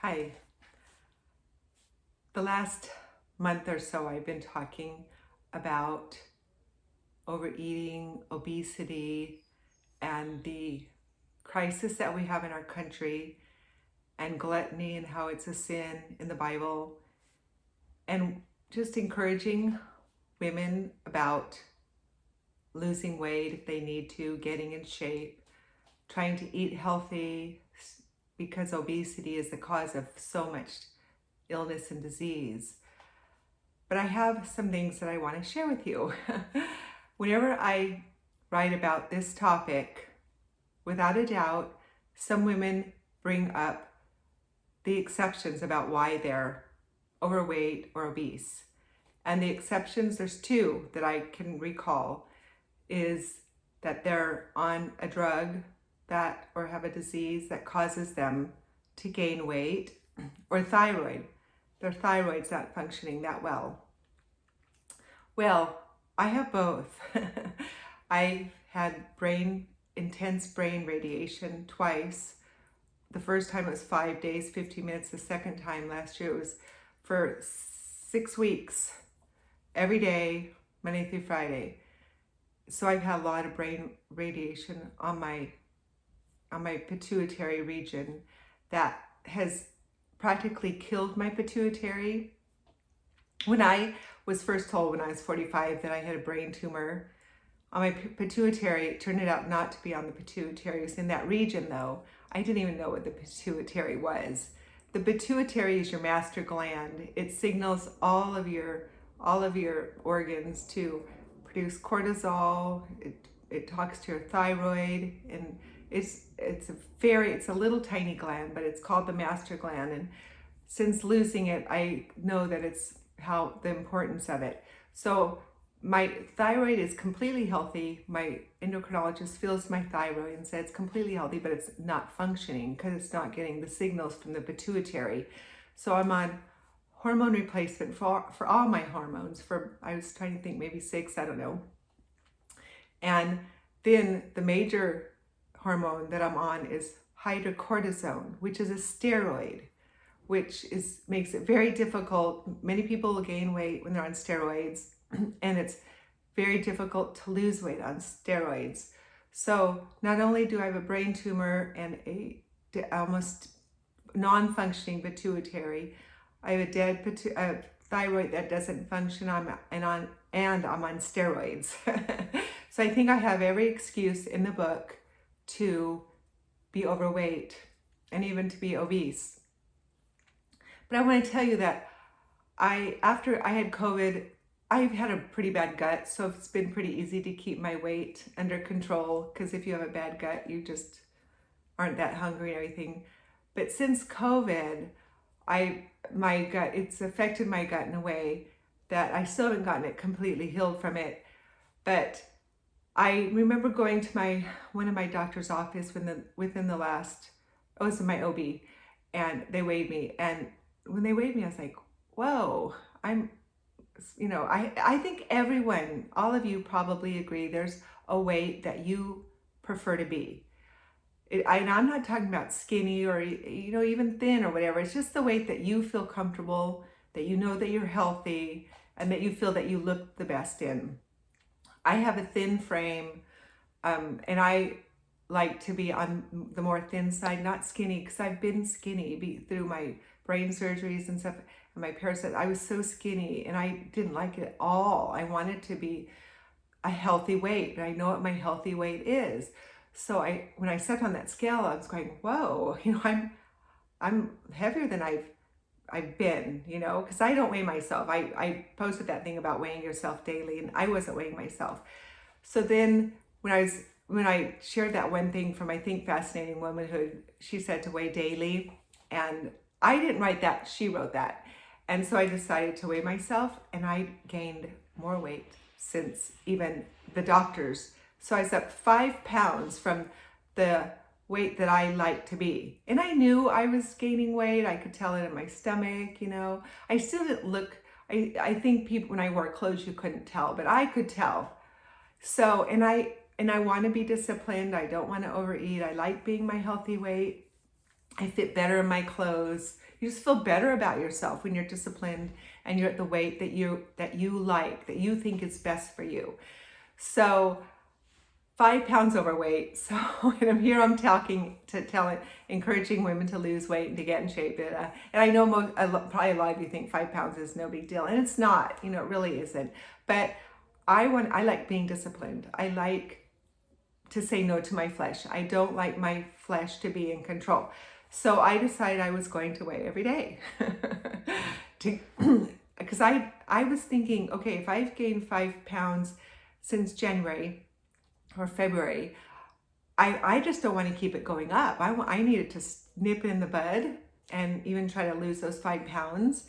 Hi. The last month or so, I've been talking about overeating, obesity, and the crisis that we have in our country, and gluttony and how it's a sin in the Bible, and just encouraging women about losing weight if they need to, getting in shape, trying to eat healthy because obesity is the cause of so much illness and disease. But I have some things that I want to share with you. Whenever I write about this topic, without a doubt, some women bring up the exceptions about why they're overweight or obese. And the exceptions, there's two that I can recall, is that they're on a drug that or have a disease that causes them to gain weight, or thyroid. Their thyroid's not functioning that well. Well, I have both. I had intense brain radiation twice. The first time it was 5 days, 50 minutes. The second time last year it was for 6 weeks, every day, Monday through Friday. So I've had a lot of brain radiation on my pituitary region that has practically killed my pituitary. When I was first told when I was 45 that I had a brain tumor on my pituitary, it turned out not to be on the pituitary. It was in that region though. I didn't even know what the pituitary was. The pituitary is your master gland. It signals all of your organs to produce cortisol. It talks to your thyroid, and it's a little tiny gland, but it's called the master gland. And since losing it, I know that it's the importance of it. So my thyroid is completely healthy. My endocrinologist feels my thyroid and said it's completely healthy, but it's not functioning because it's not getting the signals from the pituitary. So I'm on hormone replacement for all my hormones, I was trying to think, maybe 6, I don't know. And then the major hormone that I'm on is hydrocortisone, which is a steroid, which makes it very difficult. Many people will gain weight when they're on steroids, and it's very difficult to lose weight on steroids. So not only do I have a brain tumor and a almost non-functioning pituitary, I have a dead thyroid that doesn't function, and I'm on steroids. So I think I have every excuse in the book to be overweight and even to be obese. But I want to tell you that after I had COVID, I've had a pretty bad gut, so it's been pretty easy to keep my weight under control, because if you have a bad gut, you just aren't that hungry and everything. But since COVID, it's affected my gut in a way that I still haven't gotten it completely healed from it. But I remember going to one of my doctor's office within the last, it was my OB, and they weighed me. And when they weighed me, I was like, whoa, I think everyone, all of you probably agree, there's a weight that you prefer to be. And I'm not talking about skinny or, even thin or whatever. It's just the weight that you feel comfortable, that you know that you're healthy, and that you feel that you look the best in. I have a thin frame, and I like to be on the more thin side, not skinny, because I've been skinny through my brain surgeries and stuff. And my parents said I was so skinny, and I didn't like it at all. I wanted to be a healthy weight, and I know what my healthy weight is. So when I stepped on that scale, I was going, whoa, I'm heavier than I've been, because I don't weigh myself. I posted that thing about weighing yourself daily, and I wasn't weighing myself. So then when I shared that one thing from I Think Fascinating Womanhood, she said to weigh daily, and I didn't write that, she wrote that. And so I decided to weigh myself, and I gained more weight since even the doctors. So I was up 5 pounds from the weight that I like to be. And I knew I was gaining weight. I could tell it in my stomach, I still didn't look, I think people, when I wore clothes, you couldn't tell, but I could tell. So, and I want to be disciplined. I don't want to overeat. I like being my healthy weight. I fit better in my clothes. You just feel better about yourself when you're disciplined and you're at the weight that you like, that you think is best for you. So 5 pounds overweight. So and I'm here, I'm encouraging women to lose weight and to get in shape. And I know probably a lot of you think 5 pounds is no big deal, and it's not. It really isn't. But I like being disciplined. I like to say no to my flesh. I don't like my flesh to be in control. So I decided I was going to weigh every day. Because I was thinking, okay, if I've gained 5 pounds since January or February, I just don't want to keep it going up. I needed to nip it in the bud and even try to lose those 5 pounds.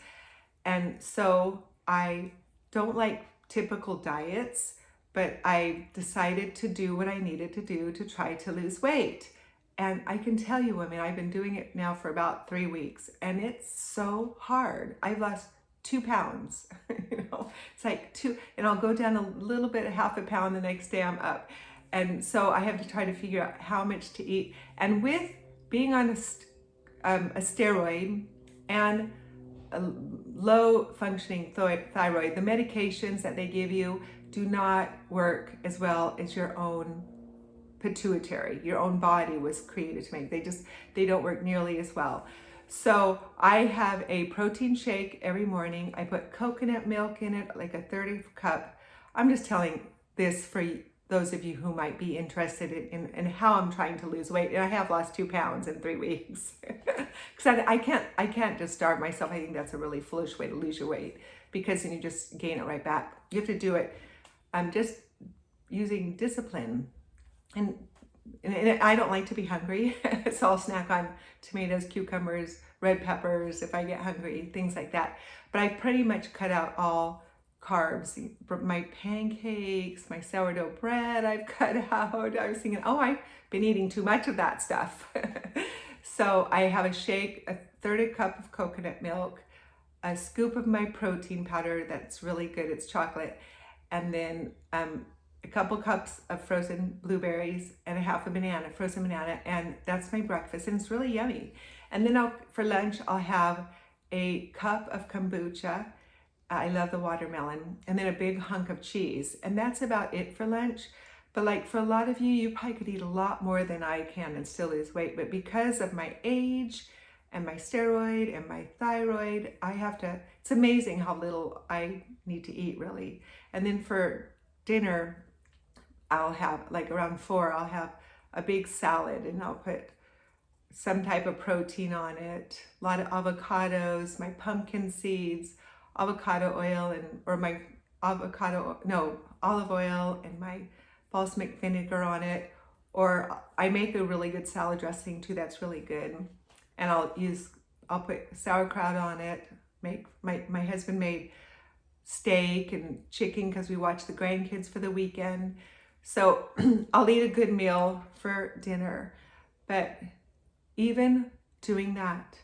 And so I don't like typical diets, but I decided to do what I needed to do to try to lose weight. And I can tell you, women, I've been doing it now for about 3 weeks, and it's so hard. I've lost 2 pounds. It's like 2, and I'll go down a little bit, half a pound, the next day I'm up. And so I have to try to figure out how much to eat. And with being on a steroid and a low functioning thyroid, the medications that they give you do not work as well as your own pituitary. Your own body was created to make. They don't work nearly as well. So I have a protein shake every morning. I put coconut milk in it, like a 30 cup. I'm just telling this for those of you who might be interested in how I'm trying to lose weight. And I have lost 2 pounds in 3 weeks. Because I can't just starve myself. I think that's a really foolish way to lose your weight, because then you just gain it right back. You have to do it just using discipline. And I don't like to be hungry, so I'll snack on tomatoes, cucumbers, red peppers if I get hungry, things like that. But I pretty much cut out all carbs. My pancakes, my sourdough bread, I've cut out. I was thinking, oh, I've been eating too much of that stuff. So I have a shake, a 30 cup of coconut milk, a scoop of my protein powder that's really good, it's chocolate, and then a couple cups of frozen blueberries and a half a banana, frozen banana, and that's my breakfast, and it's really yummy. And then for lunch, I'll have a cup of kombucha. I love the watermelon, and then a big hunk of cheese, and that's about it for lunch. But like for a lot of you, you probably could eat a lot more than I can and still lose weight. But because of my age and my steroid and my thyroid, it's amazing how little I need to eat, really. And then for dinner, I'll have, like around 4, I'll have a big salad, and I'll put some type of protein on it, a lot of avocados, my pumpkin seeds, avocado oil, or my olive oil, and my balsamic vinegar on it. Or I make a really good salad dressing too, that's really good. And I'll put sauerkraut on it. My husband made steak and chicken because we watch the grandkids for the weekend. So I'll eat a good meal for dinner. But even doing that,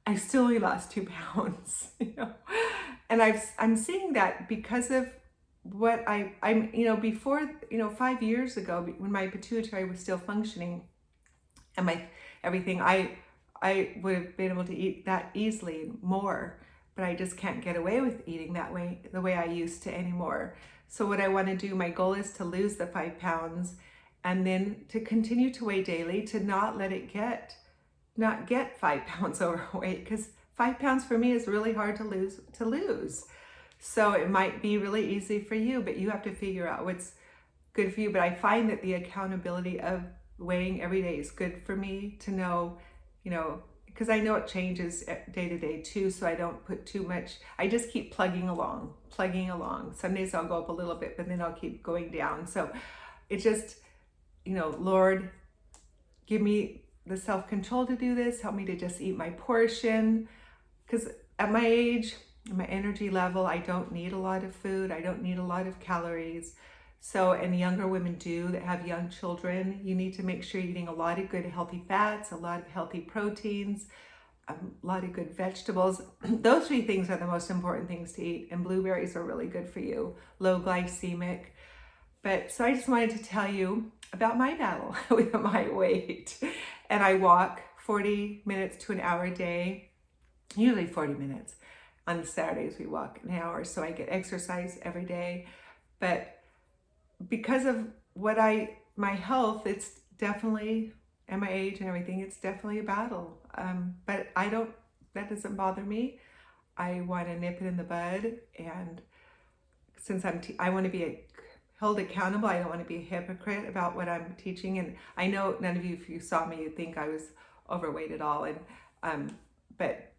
I still only lost 2 pounds, And I'm seeing that because of what I'm before, 5 years ago, when my pituitary was still functioning and everything, I would have been able to eat that easily more, but I just can't get away with eating that way, the way I used to anymore. So what I want to do, my goal is to lose the 5 pounds and then to continue to weigh daily, to not get 5 pounds overweight, because 5 pounds for me is really hard to lose. So it might be really easy for you, but you have to figure out what's good for you. But I find that the accountability of weighing every day is good for me to know, because I know it changes day to day too, so I don't put too much. I just keep plugging along. Some days I'll go up a little bit, but then I'll keep going down. So it's just, Lord, give me the self-control to do this. Help me to just eat my portion, because at my age, my energy level, I don't need a lot of food. I don't need a lot of calories. So, and younger women do that have young children, you need to make sure you're eating a lot of good healthy fats, a lot of healthy proteins, a lot of good vegetables. Those 3 things are the most important things to eat, and blueberries are really good for you, low glycemic. But so I just wanted to tell you about my battle with my weight. And I walk 40 minutes to an hour a day, usually 40 minutes. On Saturdays we walk an hour, so I get exercise every day. But because of my health, it's definitely, and my age and everything, it's definitely a battle. But that doesn't bother me. I want to nip it in the bud, and since I want to be held accountable, I don't want to be a hypocrite about what I'm teaching. And I know none of you, if you saw me, you'd think I was overweight at all. And but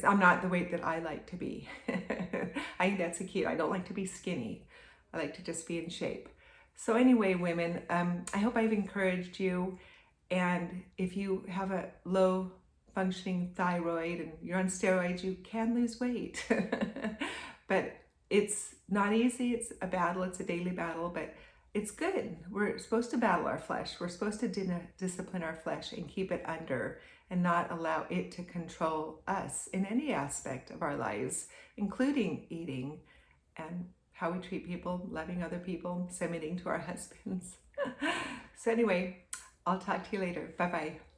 I'm not the weight that I like to be. I think that's the key. I don't like to be skinny. I like to just be in shape. So anyway, women, I hope I've encouraged you. And if you have a low functioning thyroid and you're on steroids, you can lose weight. But it's not easy. It's a battle. It's a daily battle, but it's good. We're supposed to battle our flesh. We're supposed to discipline our flesh and keep it under and not allow it to control us in any aspect of our lives, including eating and how we treat people, loving other people, submitting to our husbands. So anyway, I'll talk to you later. Bye-bye.